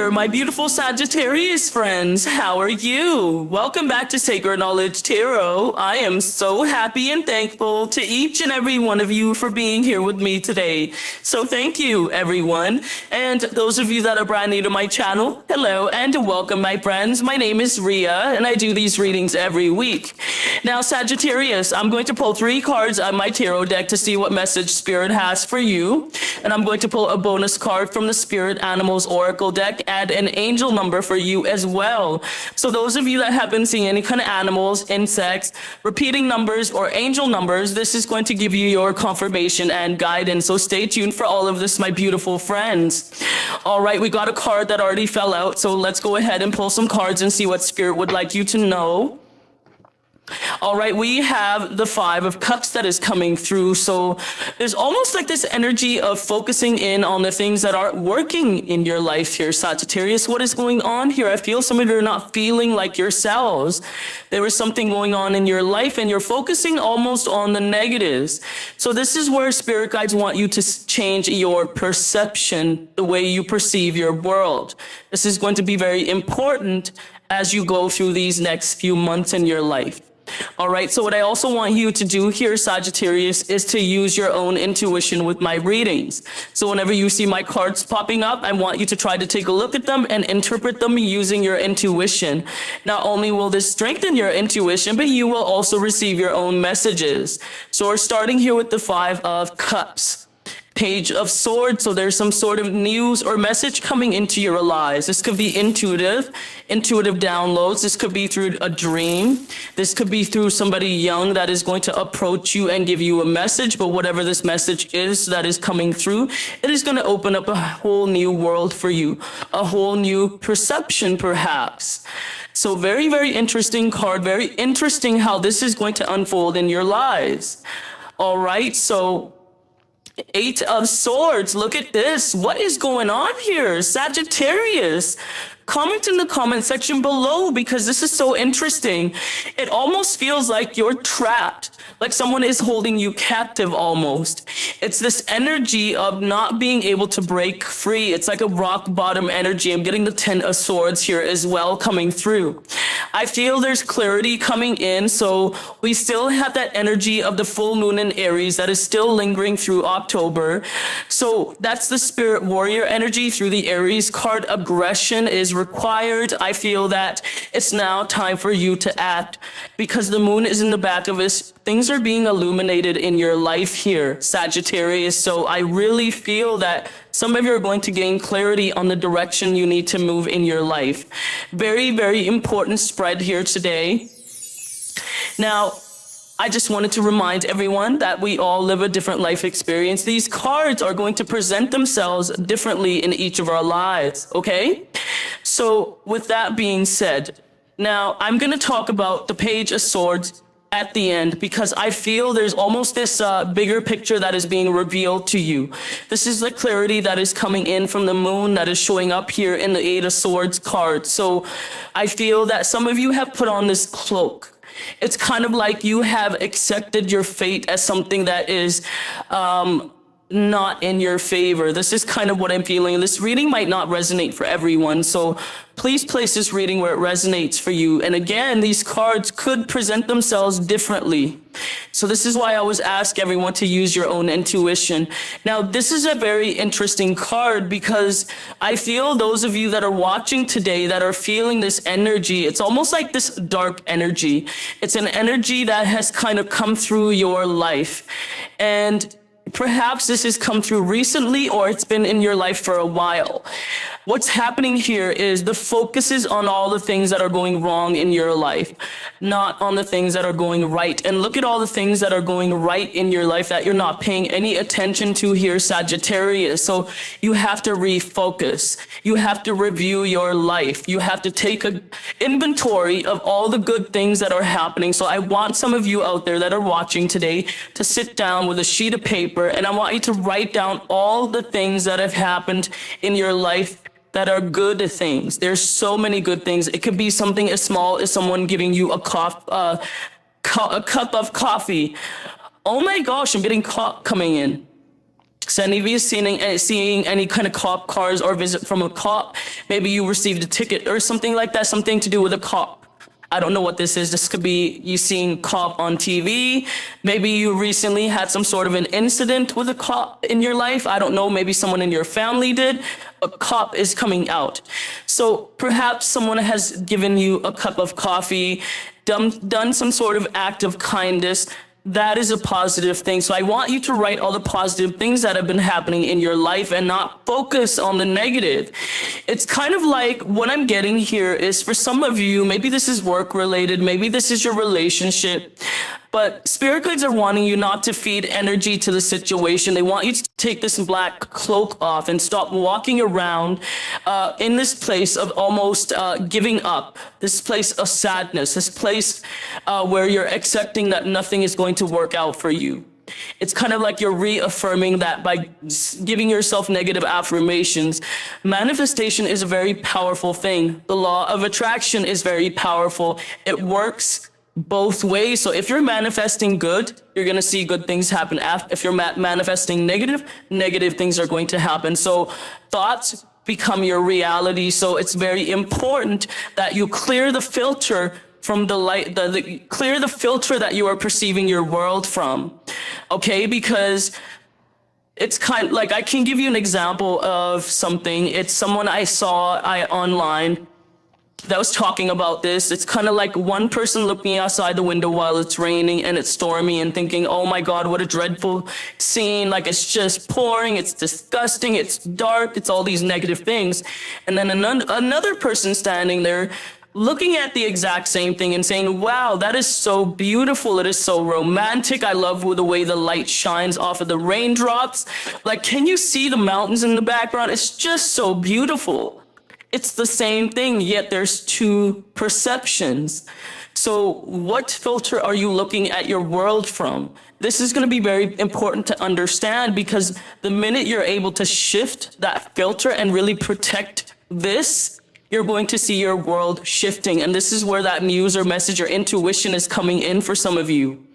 there, my beautiful Sagittarius friends. How are you? Welcome back to Sacred Knowledge Tarot. I am so happy and thankful to each and every one of you for being here with me today. So thank you, everyone. And those of you that are brand new to my channel, hello and welcome, my friends. My name is Ria, and I do these readings every week. Now, Sagittarius, I'm going to pull 3 cards on my tarot deck to see what message Spirit has for you. And I'm going to pull a bonus card from the Spirit Animals Oracle deck and an angel number for you as well. So those of you that have been seeing any kind of animals, insects, repeating numbers, or angel numbers, this is going to give you your confirmation and guidance. So stay tuned for all of this, my beautiful friends. All right, we got a card that already fell out. So let's go ahead and pull some cards and see what Spirit would like you to know. All right, we have the 5 of Cups that is coming through. So there's almost like this energy of focusing in on the things that aren't working in your life here, Sagittarius. What is going on here? I feel some of you are not feeling like yourselves. There is something going on in your life and you're focusing almost on the negatives. So this is where Spirit guides want you to change your perception, the way you perceive your world. This is going to be very important as you go through these next few months in your life. All right, so what I also want you to do here, Sagittarius, is to use your own intuition with my readings. So whenever you see my cards popping up, I want you to try to take a look at them and interpret them using your intuition. Not only will this strengthen your intuition, but you will also receive your own messages. So we're starting here with the 5 of Cups. Page of Swords, so there's some sort of news or message coming into your lives. This could be intuitive downloads. This could be through a dream. This could be through somebody young that is going to approach you and give you a message, but whatever this message is that is coming through, it is going to open up a whole new world for you, a whole new perception perhaps. So very, very interesting card, very interesting how this is going to unfold in your lives. All right, so 8 of Swords, look at this. What is going on here? Sagittarius, comment in the comment section below because this is so interesting. It almost feels like you're trapped, like someone is holding you captive almost. It's this energy of not being able to break free. It's like a rock bottom energy. I'm getting the 10 of Swords here as well coming through. I feel there's clarity coming in, so we still have that energy of the full moon in Aries that is still lingering through October. So that's the Spirit Warrior energy through the Aries card. Aggression is required. I feel that it's now time for you to act because the moon is in the back of us. Things are being illuminated in your life here, Sagittarius. So I really feel that some of you are going to gain clarity on the direction you need to move in your life. Very, very important spread here today. Now, I just wanted to remind everyone that we all live a different life experience. These cards are going to present themselves differently in each of our lives, okay? So with that being said, now I'm going to talk about the Page of Swords at the end because I feel there's almost this bigger picture that is being revealed to you. This is the clarity that is coming in from the moon that is showing up here in the 8 of Swords card. So I feel that some of you have put on this cloak. It's kind of like you have accepted your fate as something that is not in your favor. This is kind of what I'm feeling. This reading might not resonate for everyone, so please place this reading where it resonates for you. And again, these cards could present themselves differently. So this is why I always ask everyone to use your own intuition. Now, this is a very interesting card because I feel those of you that are watching today that are feeling this energy, it's almost like this dark energy. It's an energy that has kind of come through your life. And perhaps this has come through recently or it's been in your life for a while. What's happening here is the focus is on all the things that are going wrong in your life, not on the things that are going right. And look at all the things that are going right in your life that you're not paying any attention to here, Sagittarius. So you have to refocus. You have to review your life. You have to take an inventory of all the good things that are happening. So I want some of you out there that are watching today to sit down with a sheet of paper and I want you to write down all the things that have happened in your life that are good things. There's so many good things. It could be something as small as someone giving you a cup of coffee. Oh my gosh, I'm getting coming in. So any of you seeing any kind of cop cars or visit from a cop, maybe you received a ticket or something like that, something to do with a cop. I don't know what this is. This could be you seeing cop on TV. Maybe you recently had some sort of an incident with a cop in your life. I don't know. Maybe someone in your family did. A cop is coming out. So perhaps someone has given you a cup of coffee, done some sort of act of kindness. That is a positive thing. So I want you to write all the positive things that have been happening in your life and not focus on the negative. It's kind of like what I'm getting here is for some of you, maybe this is work related, maybe this is your relationship, but spirit guides are wanting you not to feed energy to the situation. They want you to take this black cloak off and stop walking around in this place of almost giving up, this place of sadness, this place where you're accepting that nothing is going to work out for you. It's kind of like you're reaffirming that by giving yourself negative affirmations. Manifestation is a very powerful thing. The law of attraction is very powerful. It works both ways. So if you're manifesting good, you're going to see good things happen. If you're manifesting negative things are going to happen. So thoughts become your reality. So it's very important that you clear the filter from the light, clear the filter that you are perceiving your world from. Okay, because it's kind of like, I can give you an example of something. It's someone I saw online that was talking about this. It's kind of like one person looking outside the window while it's raining and it's stormy and thinking, oh my God, what a dreadful scene. Like it's just pouring, it's disgusting, it's dark, it's all these negative things. And then another person standing there looking at the exact same thing and saying, wow, that is so beautiful. It is so romantic. I love the way the light shines off of the raindrops. Like, can you see the mountains in the background? It's just so beautiful. It's the same thing, yet there's two perceptions. So what filter are you looking at your world from? This is going to be very important to understand, because the minute you're able to shift that filter and really protect this, you're going to see your world shifting. And this is where that muse or message or intuition is coming in for some of you.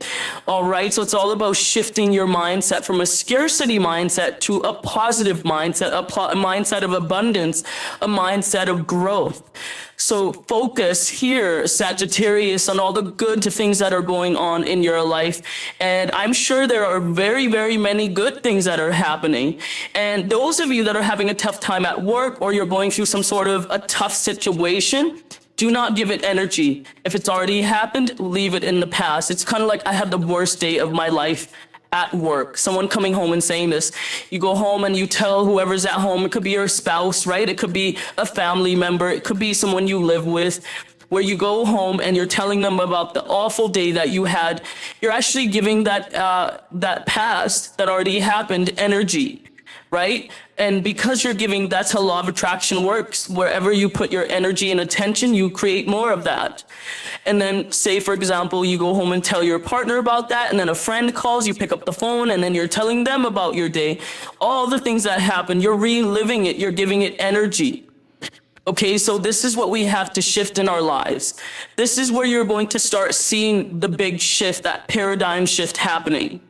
All right. So it's all about shifting your mindset from a scarcity mindset to a positive mindset, a mindset of abundance, a mindset of growth. So focus here, Sagittarius, on all the good things that are going on in your life. And I'm sure there are very, very many good things that are happening. And those of you that are having a tough time at work, or you're going through some sort of a tough situation, do not give it energy. If it's already happened, leave it in the past. It's kind of like I had the worst day of my life at work. Someone coming home and saying this. You go home and you tell whoever's at home, it could be your spouse, right? It could be a family member. It could be someone you live with, where you go home and you're telling them about the awful day that you had. You're actually giving that past that already happened energy, right? And because you're giving, that's how law of attraction works. Wherever you put your energy and attention, you create more of that. And then say, for example, you go home and tell your partner about that, and then a friend calls, you pick up the phone, and then you're telling them about your day. All the things that happen, you're reliving it, you're giving it energy. Okay, so this is what we have to shift in our lives. This is where you're going to start seeing the big shift, that paradigm shift happening.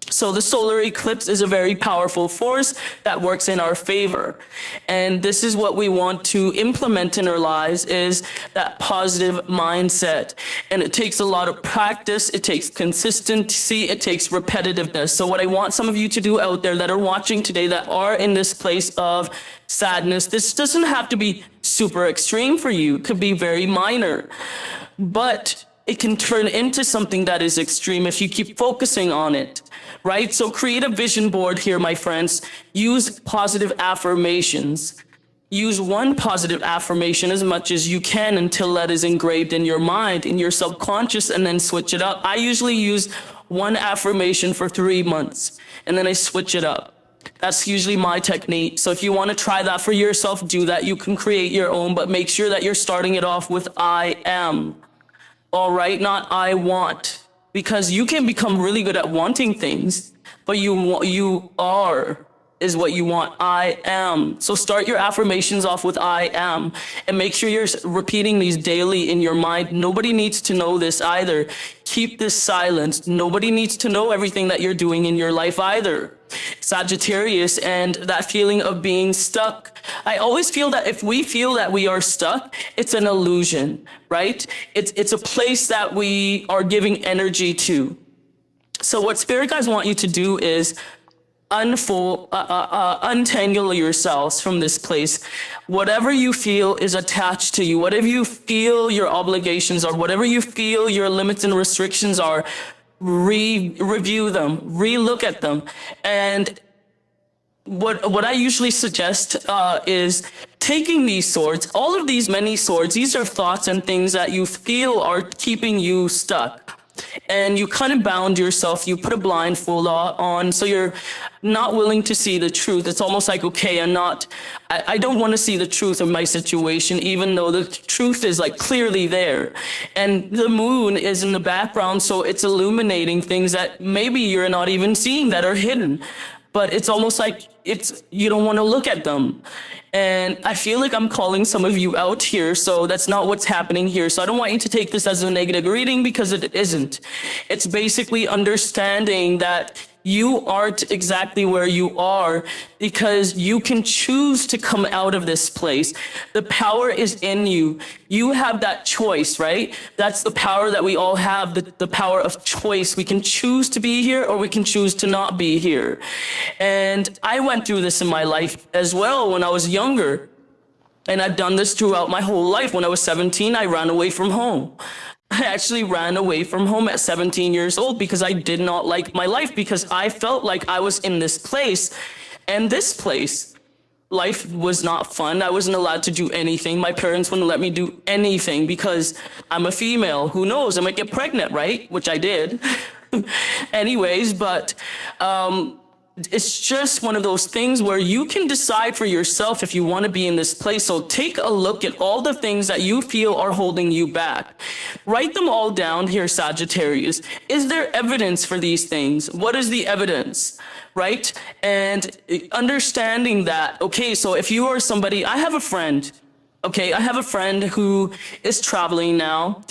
So the solar eclipse is a very powerful force that works in our favor. And this is what we want to implement in our lives, is that positive mindset. And it takes a lot of practice. It takes consistency. It takes repetitiveness. So what I want some of you to do out there that are watching today, that are in this place of sadness, this doesn't have to be super extreme for you. It could be very minor. But it can turn into something that is extreme if you keep focusing on it, right? So create a vision board here, my friends. Use positive affirmations. Use one positive affirmation as much as you can until that is engraved in your mind, in your subconscious, and then switch it up. I usually use one affirmation for 3 months, and then I switch it up. That's usually my technique. So if you want to try that for yourself, do that. You can create your own, but make sure that you're starting it off with I am. All right, not I want, because you can become really good at wanting things, but you are is what you want. I am. So start your affirmations off with I am, and make sure you're repeating these daily in your mind. Nobody needs to know this either. Keep this silent. Nobody needs to know everything that you're doing in your life either. Sagittarius, and that feeling of being stuck. I always feel that if we feel that we are stuck, it's an illusion, right? It's a place that we are giving energy to. So what spirit guides want you to do is untangle yourselves from this place. Whatever you feel is attached to you, whatever you feel your obligations are, whatever you feel your limits and restrictions are, review them, relook at them. And what I usually suggest is taking these swords, all of these many swords, these are thoughts and things that you feel are keeping you stuck. And you kind of bound yourself, you put a blindfold on, so you're not willing to see the truth. It's almost like, okay, I don't want to see the truth of my situation, even though the truth is like clearly there. And the moon is in the background, so it's illuminating things that maybe you're not even seeing that are hidden. But it's almost like you don't want to look at them. And I feel like I'm calling some of you out here, so that's not what's happening here. So I don't want you to take this as a negative reading, because it isn't. It's basically understanding that you aren't exactly where you are because you can choose to come out of this place. The power is in you. You have that choice, right? That's the power that we all have, the power of choice. We can choose to be here or we can choose to not be here. And I went through this in my life as well when I was younger. And I've done this throughout my whole life. When I was 17, I ran away from home. I actually ran away from home at 17 years old because I did not like my life, because I felt like I was in this place, and this place, life was not fun. I wasn't allowed to do anything. My parents wouldn't let me do anything because I'm a female. Who knows? I might get pregnant, right? Which I did. Anyways, but it's just one of those things where you can decide for yourself if you want to be in this place. So take a look at all the things that you feel are holding you back. Write them all down here, Sagittarius. Is there evidence for these things? What is the evidence? Right? And understanding that, okay, so if you are somebody, I have a friend. Okay, I have a friend who is traveling now.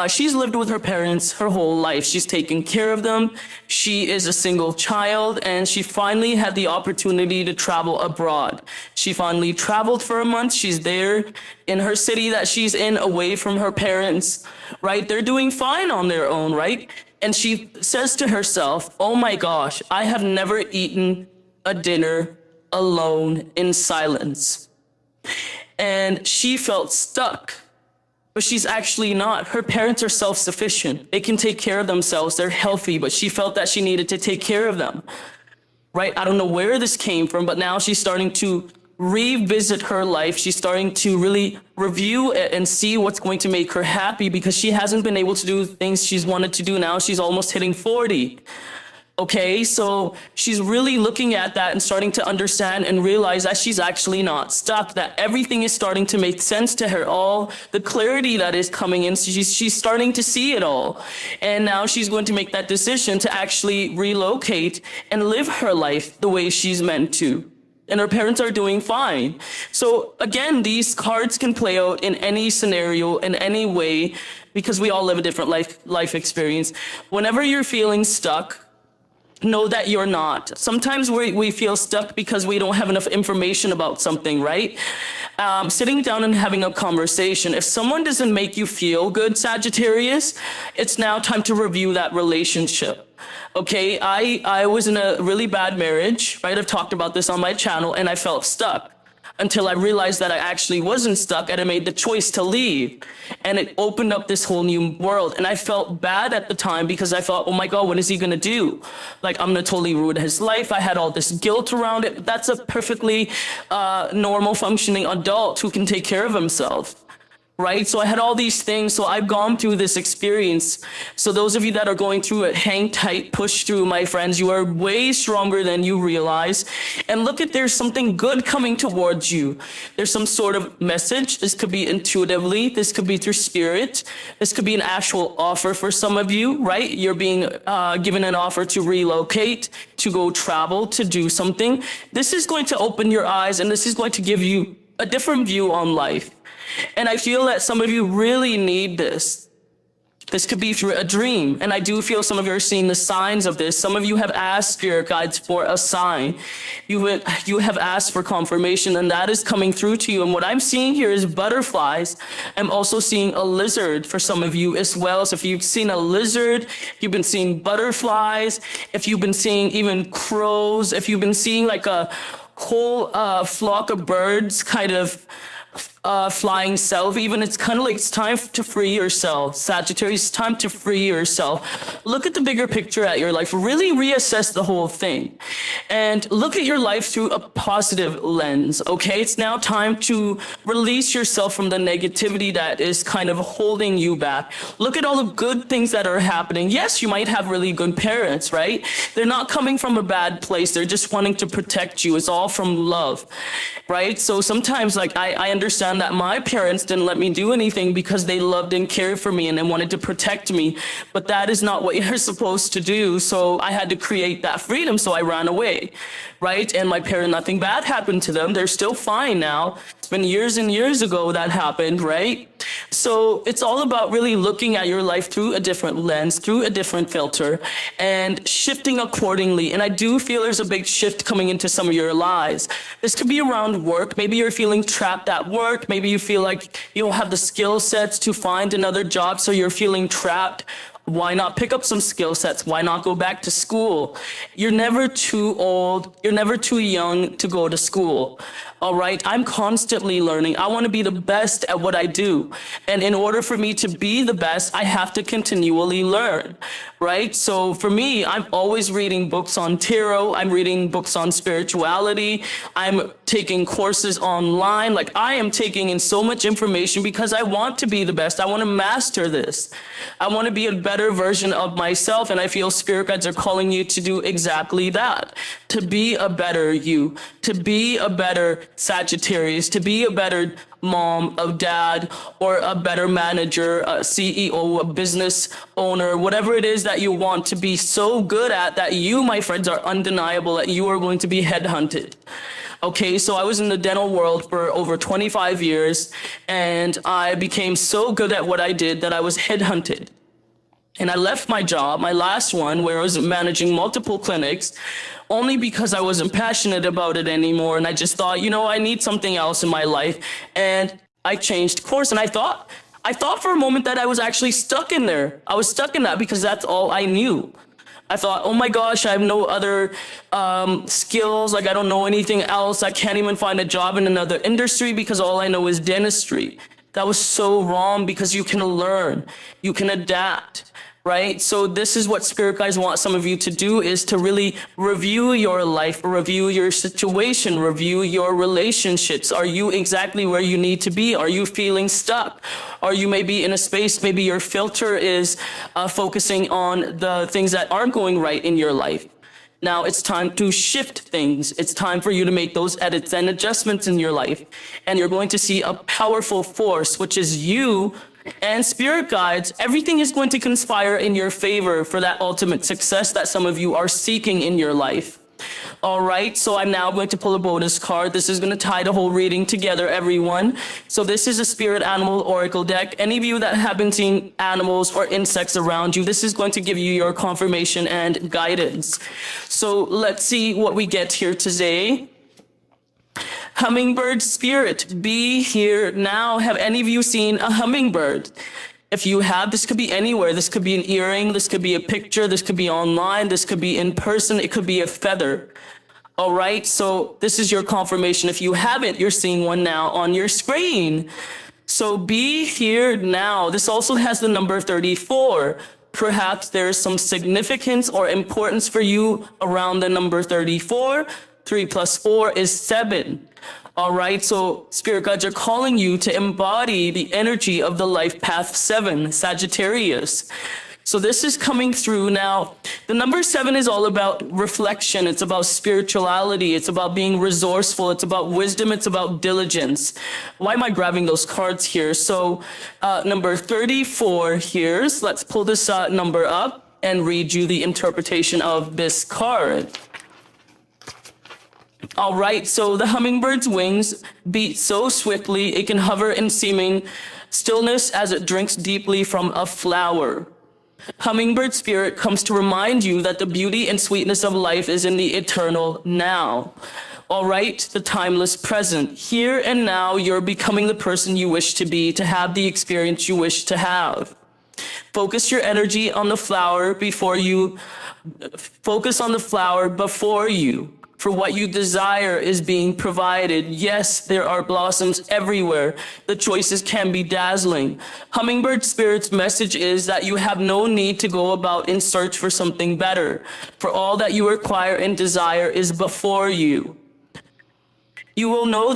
She's lived with her parents her whole life. She's taken care of them. She is a single child, and she finally had the opportunity to travel abroad. She finally traveled for a month. She's there in her city that she's in, away from her parents, right? They're doing fine on their own, right? And she says to herself, oh my gosh, I have never eaten a dinner alone in silence. And she felt stuck, but she's actually not. Her parents are self-sufficient. They can take care of themselves. They're healthy, but she felt that she needed to take care of them, right? I don't know where this came from, but now she's starting to revisit her life. She's starting to really review it and see what's going to make her happy, because she hasn't been able to do things she's wanted to do now. She's almost hitting 40. Okay, so she's really looking at that and starting to understand and realize that she's actually not stuck, that everything is starting to make sense to her, all the clarity that is coming in. She's starting to see it all. And now she's going to make that decision to actually relocate and live her life the way she's meant to. And her parents are doing fine. So again, these cards can play out in any scenario, in any way, because we all live a different life experience. Whenever you're feeling stuck, know that you're not. Sometimes we feel stuck because we don't have enough information about something, right? Sitting down and having a conversation. If someone doesn't make you feel good, Sagittarius, it's now time to review that relationship. Okay, I was in a really bad marriage, right? I've talked about this on my channel, and I felt stuck until I realized that I actually wasn't stuck, and I made the choice to leave. And it opened up this whole new world. And I felt bad at the time because I thought, oh my God, what is he gonna do? Like, I'm gonna totally ruin his life. I had all this guilt around it. But that's a perfectly normal functioning adult who can take care of himself. Right? So I had all these things. So I've gone through this experience. So those of you that are going through it, hang tight, push through, my friends. You are way stronger than you realize. And look at, there's something good coming towards you. There's some sort of message. This could be intuitively. This could be through spirit. This could be an actual offer for some of you, right? You're being given an offer to relocate, to go travel, to do something. This is going to open your eyes, and this is going to give you a different view on life. And I feel that some of you really need this. This could be through a dream. And I do feel some of you are seeing the signs of this. Some of you have asked spirit guides for a sign. You have asked for confirmation, and that is coming through to you. And what I'm seeing here is butterflies. I'm also seeing a lizard for some of you as well. So if you've seen a lizard, you've been seeing butterflies, if you've been seeing even crows, if you've been seeing like a whole flock of birds kind of flying south, even, it's kind of like it's time to free yourself. Sagittarius, it's time to free yourself. Look at the bigger picture at your life. Really reassess the whole thing. And look at your life through a positive lens, okay? It's now time to release yourself from the negativity that is kind of holding you back. Look at all the good things that are happening. Yes, you might have really good parents, right? They're not coming from a bad place. They're just wanting to protect you. It's all from love, right? So sometimes, like, I understand that my parents didn't let me do anything because they loved and cared for me and they wanted to protect me. But that is not what you're supposed to do. So I had to create that freedom. So I ran away, right? And my parents, nothing bad happened to them. They're still fine now. It's been years and years ago that happened, right? So it's all about really looking at your life through a different lens, through a different filter, and shifting accordingly. And I do feel there's a big shift coming into some of your lives. This could be around work. Maybe you're feeling trapped at work. Maybe you feel like you don't have the skill sets to find another job, so you're feeling trapped. Why not pick up some skill sets? Why not go back to school? You're never too old. You're never too young to go to school. All right. I'm constantly learning. I want to be the best at what I do. And in order for me to be the best, I have to continually learn. Right. So for me, I'm always reading books on tarot. I'm reading books on spirituality. I'm taking courses online. Like, I am taking in so much information because I want to be the best. I want to master this. I want to be a better version of myself. And I feel spirit guides are calling you to do exactly that, to be a better you, to be a better Sagittarius, to be a better mom, a dad, or a better manager, a CEO, a business owner, whatever it is that you want to be so good at that you, my friends, are undeniable that you are going to be headhunted. Okay, so I was in the dental world for over 25 years, and I became so good at what I did that I was headhunted. And I left my job, my last one, where I was managing multiple clinics, only because I wasn't passionate about it anymore. And I just thought, you know, I need something else in my life. And I changed course. And I thought for a moment that I was actually stuck in there. I was stuck in that because that's all I knew. I thought, oh my gosh, I have no other skills. Like, I don't know anything else. I can't even find a job in another industry because all I know is dentistry. That was so wrong, because you can learn, you can adapt, right? So this is what spirit guides want some of you to do, is to really review your life, review your situation, review your relationships. Are you exactly where you need to be? Are you feeling stuck? Are you maybe in a space, maybe your filter is focusing on the things that aren't going right in your life? Now it's time to shift things. It's time for you to make those edits and adjustments in your life. And you're going to see a powerful force, which is you and spirit guides. Everything is going to conspire in your favor for that ultimate success that some of you are seeking in your life. All right, so I'm now going to pull a bonus card. This is going to tie the whole reading together, everyone. So this is a spirit animal oracle deck. Any of you that have been seeing animals or insects around you, this is going to give you your confirmation and guidance. So let's see what we get here today. Hummingbird spirit, be here now. Have any of you seen a hummingbird? If you have, this could be anywhere. This could be an earring. This could be a picture. This could be online. This could be in person. It could be a feather. All right. So this is your confirmation. If you haven't, you're seeing one now on your screen. So be here now. This also has the number 34. Perhaps there's some significance or importance for you around the number 34. 3 plus 4 is 7. All right, so spirit guides are calling you to embody the energy of the life path 7, Sagittarius. So this is coming through now. The number 7 is all about reflection. It's about spirituality. It's about being resourceful. It's about wisdom. It's about diligence. Why am I grabbing those cards here? So number 34 here. So let's pull this number up and read you the interpretation of this card. All right, so the hummingbird's wings beat so swiftly it can hover in seeming stillness as it drinks deeply from a flower. Hummingbird spirit comes to remind you that the beauty and sweetness of life is in the eternal now. All right, the timeless present. Here and now, you're becoming the person you wish to be, to have the experience you wish to have. Focus your energy on the flower before you. Focus on the flower before you. For what you desire is being provided. Yes, there are blossoms everywhere. The choices can be dazzling. Hummingbird Spirit's message is that you have no need to go about in search for something better. For all that you require and desire is before you. You will know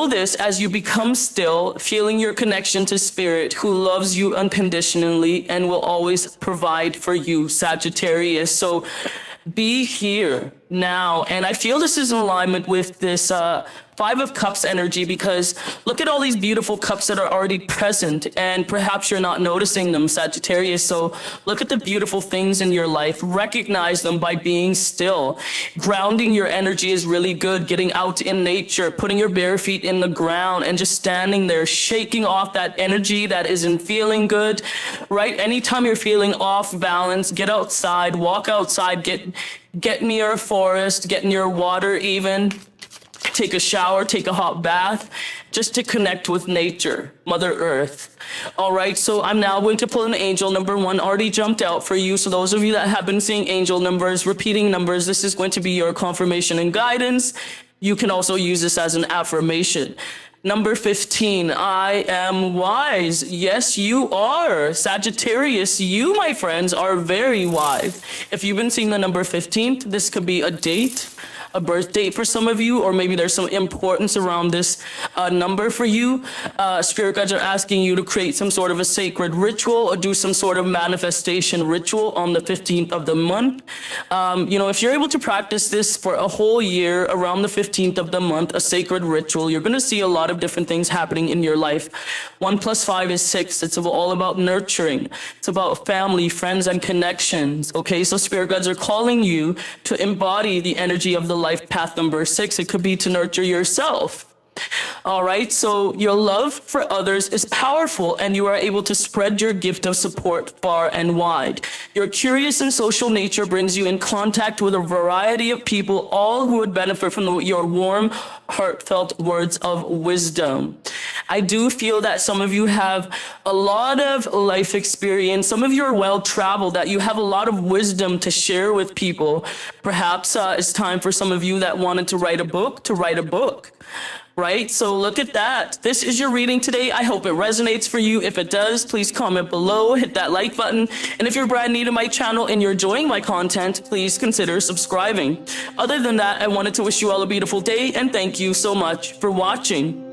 this as you become still, feeling your connection to Spirit, who loves you unconditionally and will always provide for you, Sagittarius. So be here now. And I feel this is in alignment with this Five of Cups energy, because look at all these beautiful cups that are already present, and perhaps you're not noticing them, Sagittarius. So look at the beautiful things in your life. Recognize them by being still. Grounding your energy is really good. Getting out in nature, putting your bare feet in the ground and just standing there, shaking off that energy that isn't feeling good, right? Anytime you're feeling off balance, get outside, walk outside, get near a forest, get near water even. Take a shower, take a hot bath, just to connect with nature, Mother Earth. All right, so I'm now going to pull an angel. Number 1 already jumped out for you. So those of you that have been seeing angel numbers, repeating numbers, this is going to be your confirmation and guidance. You can also use this as an affirmation. Number 15, I am wise. Yes, you are. Sagittarius, you, my friends, are very wise. If you've been seeing the number 15, this could be a date, a birth date for some of you, or maybe there's some importance around this number for you. Spirit guides are asking you to create some sort of a sacred ritual or do some sort of manifestation ritual on the 15th of the month. If you're able to practice this for a whole year around the 15th of the month, a sacred ritual, you're going to see a lot of different things happening in your life. 1 + 5 is 6. It's all about nurturing. It's about family, friends, and connections. Okay, so spirit guides are calling you to embody the energy of the life path number 6. It could be to nurture yourself. All right, so your love for others is powerful, and you are able to spread your gift of support far and wide. Your curious and social nature brings you in contact with a variety of people, all who would benefit from your warm, heartfelt words of wisdom. I do feel that some of you have a lot of life experience. Some of you are well-traveled, that you have a lot of wisdom to share with people. Perhaps it's time for some of you that wanted to write a book to write a book. Right? So look at that. This is your reading today. I hope it resonates for you. If it does, please comment below, hit that like button. And if you're brand new to my channel and you're enjoying my content, please consider subscribing. Other than that, I wanted to wish you all a beautiful day and thank you so much for watching.